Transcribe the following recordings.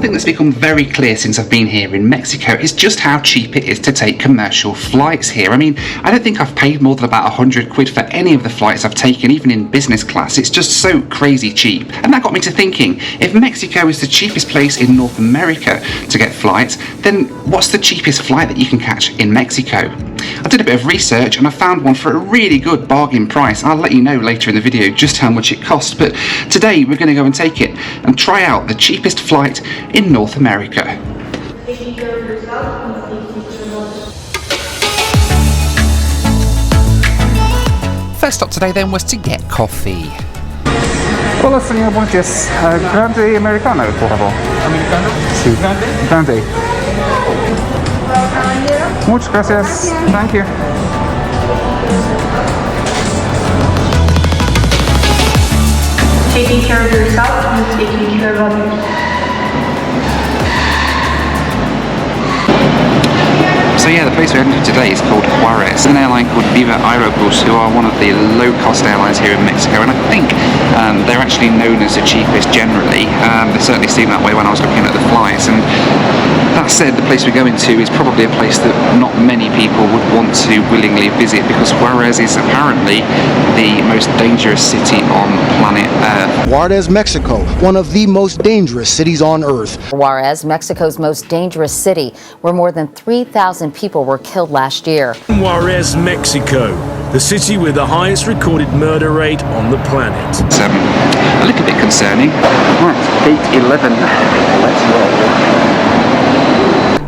thing that's become very clear since I've been here in Mexico is just how cheap it is to take commercial flights here. I mean, I don't think I've paid more than about 100 quid for any of the flights I've taken, even in business class. It's just so crazy cheap. And that got me to thinking, if Mexico is the cheapest place in North America to get flights, then what's the cheapest flight that you can catch in Mexico? I did a bit of research and I found one for a really good bargain price. I'll let you know later in the video just how much it cost, but today we're going to go and take it and try out the cheapest flight in North America. First stop today then was to get coffee. Hola, señor, buenos días. Grande americano, por favor. ¿Americano? Sí. ¿Grande? Grande. Muchas gracias. Thank you. Taking care of yourself and taking care of others. So yeah, the place we're heading to today is called Juarez. It's an airline called Viva Aerobus, who are one of the low-cost airlines here in Mexico, and I think they're actually known as the cheapest generally. They certainly seemed that way when I was looking at the flights. And that said, the place we're going to is probably a place that not many people would want to willingly visit, because Juarez is apparently the most dangerous city on planet Earth. Juarez, Mexico, one of the most dangerous cities on Earth. Juarez, Mexico's most dangerous city, where more than 3,000 people were killed last year. Juarez, Mexico, the city with the highest recorded murder rate on the planet. It's a little bit concerning. Right, 8:11. Let's roll.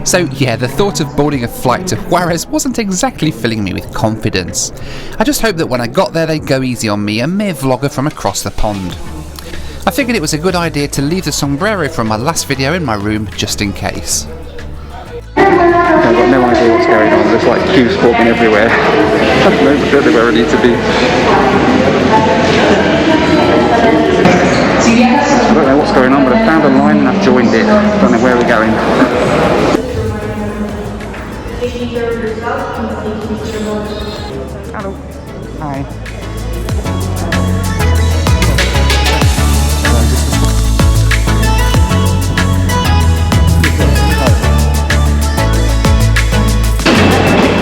So yeah, the thought of boarding a flight to Juarez wasn't exactly filling me with confidence. I just hoped that when I got there they'd go easy on me, a mere vlogger from across the pond. I figured it was a good idea to leave the sombrero from my last video in my room just in case. I've got no idea what's going on. There's like queues forming everywhere. I don't know where I need to be. I don't know what's going on, but I found a line and I've joined it. I don't know where we're going. Hello. Hi.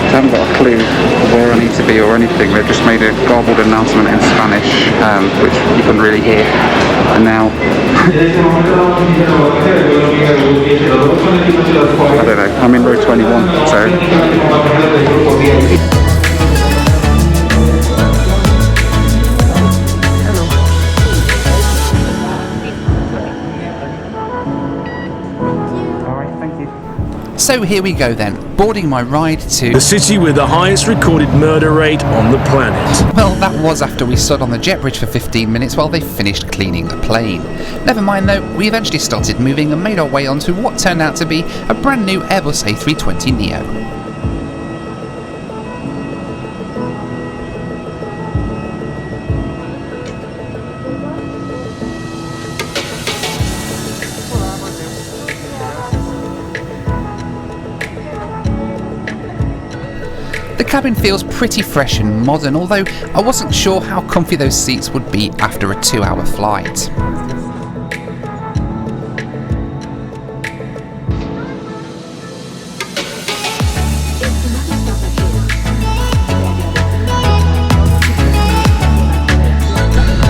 I haven't got a clue where I need to be or anything. They've just made a garbled announcement in Spanish, which you couldn't really hear. And now, I don't know, I'm in row 21, so... So here we go then, boarding my ride to... The city with the highest recorded murder rate on the planet. Well, that was after we stood on the jet bridge for 15 minutes while they finished cleaning the plane. Never mind though, we eventually started moving and made our way onto what turned out to be a brand new Airbus A320neo. The cabin feels pretty fresh and modern, although I wasn't sure how comfy those seats would be after a 2-hour flight.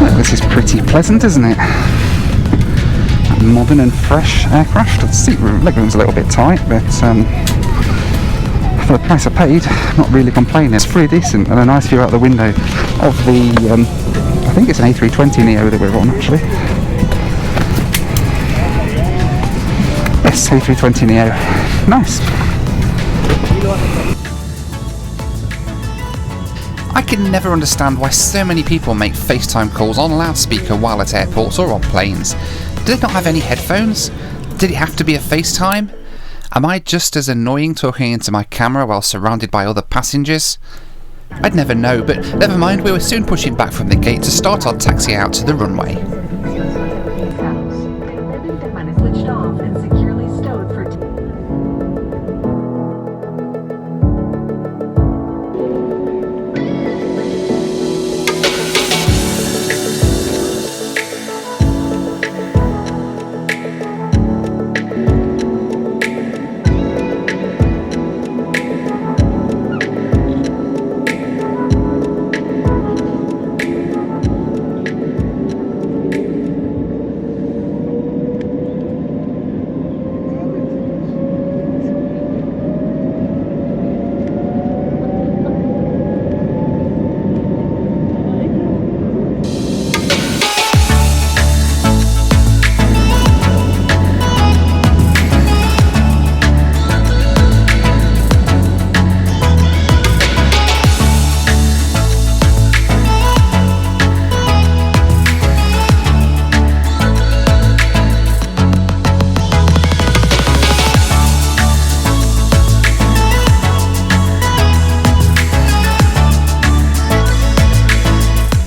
Well, this is pretty pleasant, isn't it? Modern and fresh aircraft. The seat legroom's a little bit tight, but for the price I paid, I'm not really complaining. It's pretty decent and a nice view out the window of the, I think it's an A320neo that we're on actually. Yes, A320neo. Nice. I can never understand why so many people make FaceTime calls on loudspeaker while at airports or on planes. Do they not have any headphones? Did it have to be a FaceTime? Am I just as annoying talking into my camera while surrounded by other passengers? I'd never know, but never mind, we were soon pushing back from the gate to start our taxi out to the runway.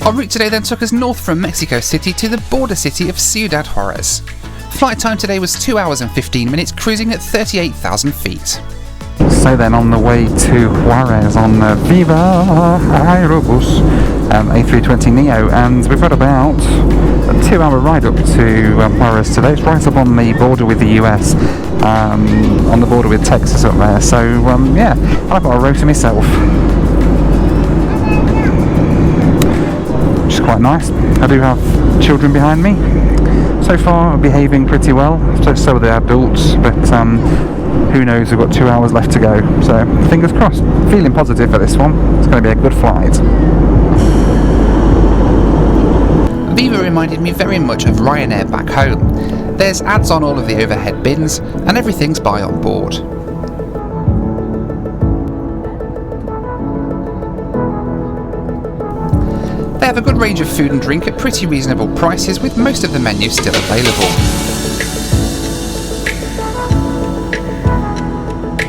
Our route today then took us north from Mexico City to the border city of Ciudad Juarez. Flight time today was 2 hours and 15 minutes, cruising at 38,000 feet. So then on the way to Juarez on Viva Aerobus A320neo, and we've got about a 2-hour ride up to Juarez today. It's right up on the border with the US, on the border with Texas up there, so yeah, I've got a row to myself, which is quite nice. I do have children behind me. So far behaving pretty well, so are the adults, but who knows, we've got 2 hours left to go, so fingers crossed. Feeling positive for this one, it's going to be a good flight. Viva reminded me very much of Ryanair back home. There's ads on all of the overhead bins, and everything's buy on board. They have a good range of food and drink at pretty reasonable prices, with most of the menus still available.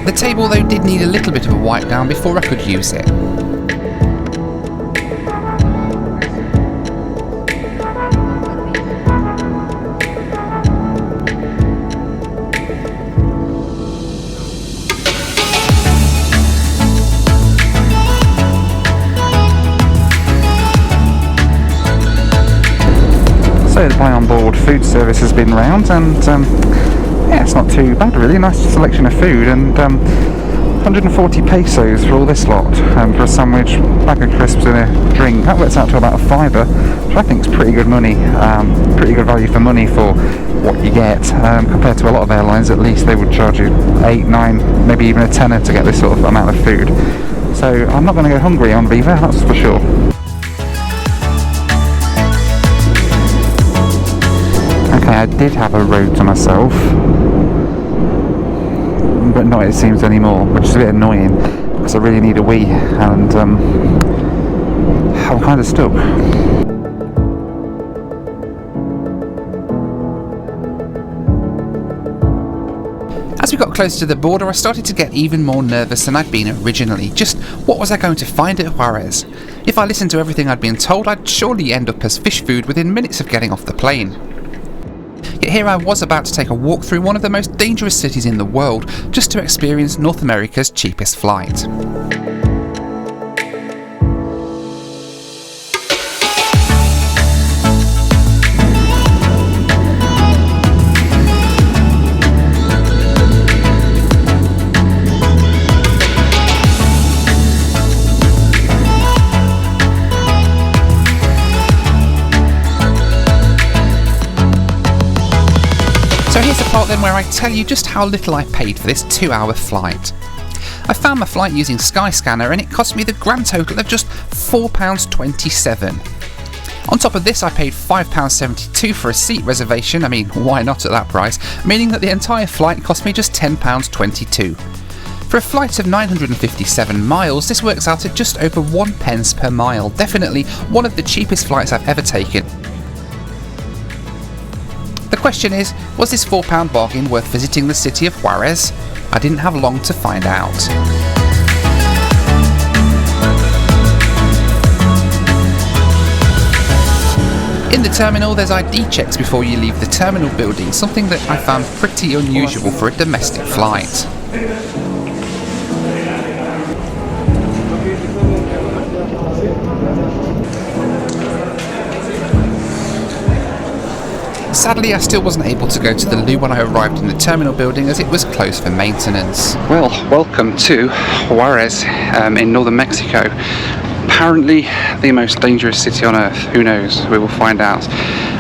The table though did need a little bit of a wipe down before I could use it. So the buy on board food service has been round, and yeah, it's not too bad really. Nice selection of food, and 140 pesos for all this lot, for a sandwich, bag of crisps and a drink. That works out to about £5, which I think is pretty good money, pretty good value for money for what you get, compared to a lot of airlines. At least they would charge you 8, 9, maybe even a tenner to get this sort of amount of food. So I'm not going to go hungry on Viva, that's for sure. Okay, I did have a road to myself, but not it seems anymore, which is a bit annoying because I really need a wee, and I'm kind of stuck. As we got closer to the border, I started to get even more nervous than I'd been originally. Just what was I going to find at Juarez? If I listened to everything I'd been told, I'd surely end up as fish food within minutes of getting off the plane. Yet here I was about to take a walk through one of the most dangerous cities in the world, just to experience North America's cheapest flight. So here's the part then where I tell you just how little I paid for this 2-hour flight. I found my flight using Skyscanner, and it cost me the grand total of just £4.27. On top of this, I paid £5.72 for a seat reservation. I mean, why not at that price? Meaning that the entire flight cost me just £10.22. For a flight of 957 miles, this works out at just over 1 pence per mile. Definitely one of the cheapest flights I've ever taken. The question is, was this £4 bargain worth visiting the city of Juarez? I didn't have long to find out. In the terminal, there's ID checks before you leave the terminal building, something that I found pretty unusual for a domestic flight. Sadly, I still wasn't able to go to the loo when I arrived in the terminal building, as it was closed for maintenance. Well, welcome to Juarez in northern Mexico. Apparently the most dangerous city on earth. Who knows? We will find out.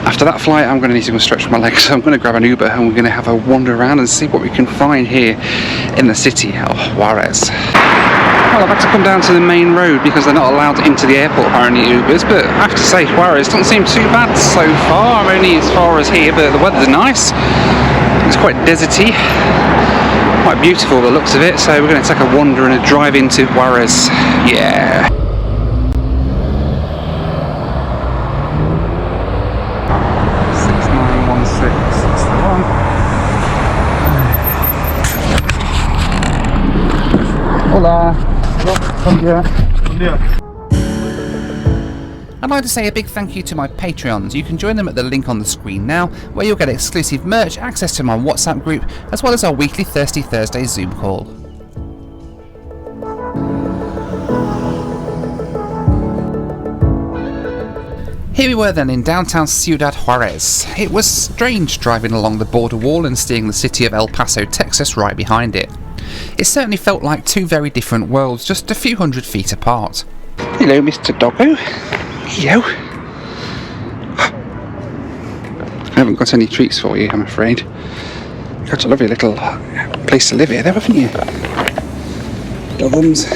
After that flight, I'm going to need to go stretch my legs, so I'm going to grab an Uber and we're going to have a wander around and see what we can find here in the city of Juarez. Well, I've had to come down to the main road because they're not allowed into the airport apparently, Ubers, but I have to say Juarez doesn't seem too bad so far. I'm only as far as here, but the weather's nice. It's quite deserty, quite beautiful the looks of it, so we're going to take a wander and a drive into Juarez. Yeah. Hola. I I'd like to say a big thank you to my Patreons. You can join them at the link on the screen now, where you'll get exclusive merch, access to my WhatsApp group, as well as our weekly Thirsty Thursday Zoom call. Here we were then in downtown Ciudad Juarez. It was strange driving along the border wall and seeing the city of El Paso, Texas right behind it. It certainly felt like two very different worlds, just a few hundred feet apart. Hello, Mr. Doggo. Hello. I haven't got any treats for you, I'm afraid. You've got a lovely little place to live here, though, haven't you? Doggums.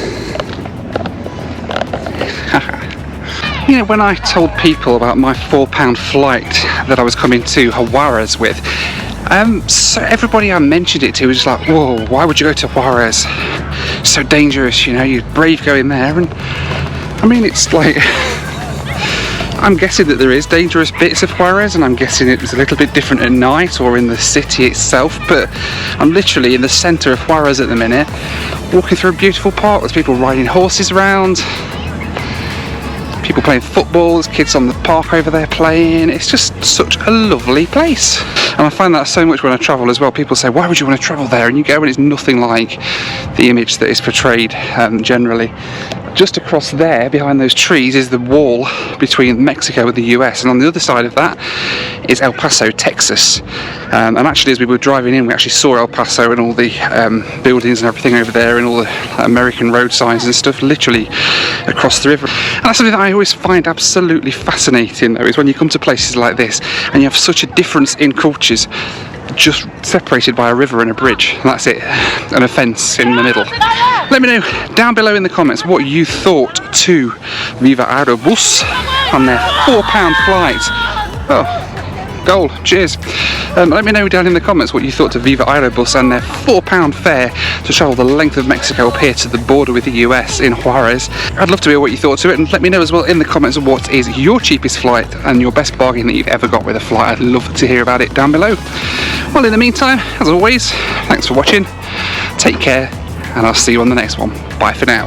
You know, when I told people about my £4 flight that I was coming to Juarez with, so everybody I mentioned it to was like, whoa, why would you go to Juarez? So dangerous, you know, you're brave going there. And I mean, it's like, I'm guessing that there is dangerous bits of Juarez, and I'm guessing it was a little bit different at night or in the city itself, but I'm literally in the centre of Juarez at the minute, walking through a beautiful park with people riding horses around, people playing football, there's kids on the park over there playing. It's just such a lovely place. And I find that so much when I travel as well. People say, why would you want to travel there? And you go and it's nothing like the image that is portrayed generally. Just across there, behind those trees, is the wall between Mexico and the US, and on the other side of that is El Paso, Texas. And actually, as we were driving in, we actually saw El Paso and all the buildings and everything over there, and all the American road signs and stuff, literally across the river. And that's something that I always find absolutely fascinating, though, is when you come to places like this and you have such a difference in cultures, just separated by a river and a bridge. And that's it, and a fence in the middle. Let me know down below in the comments what you thought to Viva Aerobus on their £4 flight. Oh, goal, cheers. Let me know down in the comments what you thought to Viva Aerobus and their £4 fare to travel the length of Mexico up here to the border with the US in Juarez. I'd love to hear what you thought to it, and let me know as well in the comments what is your cheapest flight and your best bargain that you've ever got with a flight. I'd love to hear about it down below. Well, in the meantime, as always, thanks for watching, take care, and I'll see you on the next one. Bye for now.